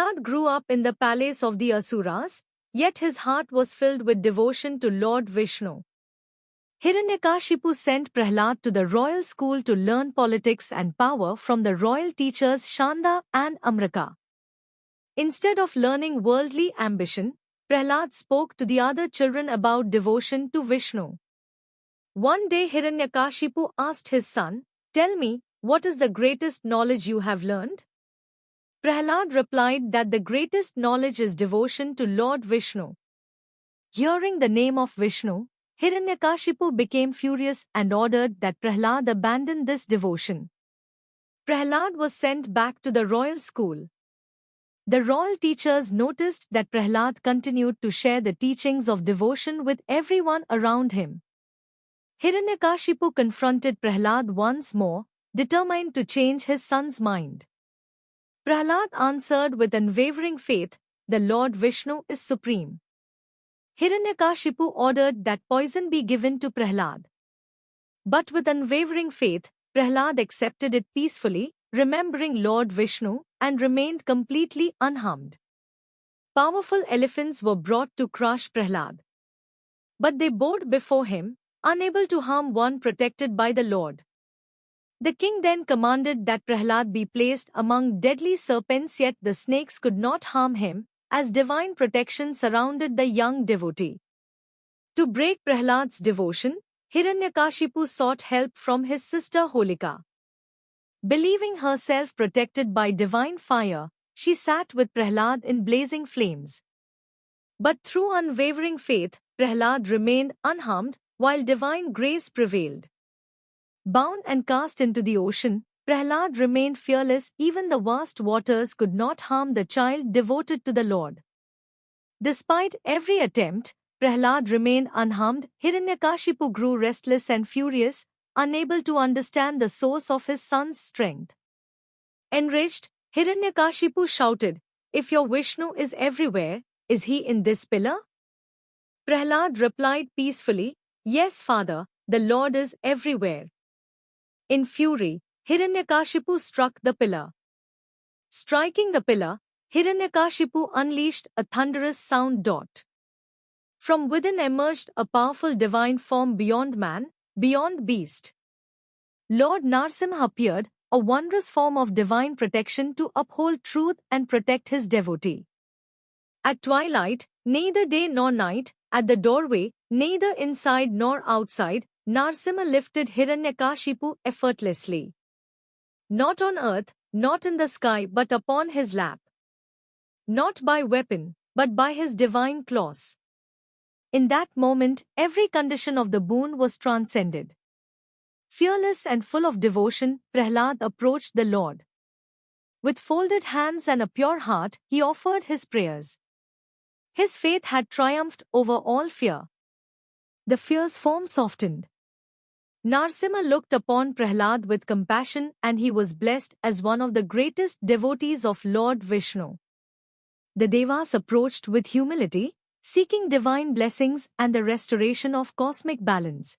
Prahlad grew up in the palace of the Asuras, yet his heart was filled with devotion to Lord Vishnu. Hiranyakashipu sent Prahlad to the royal school to learn politics and power from the royal teachers Shanda and Amrika. Instead of learning worldly ambition, Prahlad spoke to the other children about devotion to Vishnu. One day Hiranyakashipu asked his son, "Tell me, what is the greatest knowledge you have learned?" Prahlad replied that the greatest knowledge is devotion to Lord Vishnu. Hearing the name of Vishnu, Hiranyakashipu became furious and ordered that Prahlad abandon this devotion. Prahlad was sent back to the royal school. The royal teachers noticed that Prahlad continued to share the teachings of devotion with everyone around him. Hiranyakashipu confronted Prahlad once more, determined to change his son's mind. Prahlad answered with unwavering faith, "The Lord Vishnu is supreme." Hiranyakashipu ordered that poison be given to Prahlad. But with unwavering faith, Prahlad accepted it peacefully, remembering Lord Vishnu, and remained completely unharmed. Powerful elephants were brought to crush Prahlad. But they bowed before him, unable to harm one protected by the Lord. The king then commanded that Prahlad be placed among deadly serpents, yet the snakes could not harm him, as divine protection surrounded the young devotee. To break Prahlad's devotion, Hiranyakashipu sought help from his sister Holika. Believing herself protected by divine fire, she sat with Prahlad in blazing flames. But through unwavering faith, Prahlad remained unharmed, while divine grace prevailed. Bound and cast into the ocean, Prahlad remained fearless. Even the vast waters could not harm the child devoted to the Lord. Despite every attempt, Prahlad remained unharmed. Hiranyakashipu grew restless and furious, unable to understand the source of his son's strength. Enraged, Hiranyakashipu shouted, "If your Vishnu is everywhere, is he in this pillar?" Prahlad replied peacefully, "Yes, father, the Lord is everywhere." In fury, Hiranyakashipu struck the pillar. Striking the pillar, Hiranyakashipu unleashed a thunderous sound. From within emerged a powerful divine form beyond man, beyond beast. Lord Narsimha appeared, a wondrous form of divine protection to uphold truth and protect his devotee. At twilight, neither day nor night, at the doorway, neither inside nor outside, Narsimha lifted Hiranyakashipu effortlessly. Not on earth, not in the sky, but upon his lap. Not by weapon, but by his divine claws. In that moment, every condition of the boon was transcended. Fearless and full of devotion, Prahlad approached the Lord. With folded hands and a pure heart, he offered his prayers. His faith had triumphed over all fear. The fierce form softened. Narsimha looked upon Prahlad with compassion, and he was blessed as one of the greatest devotees of Lord Vishnu. The Devas approached with humility, seeking divine blessings and the restoration of cosmic balance.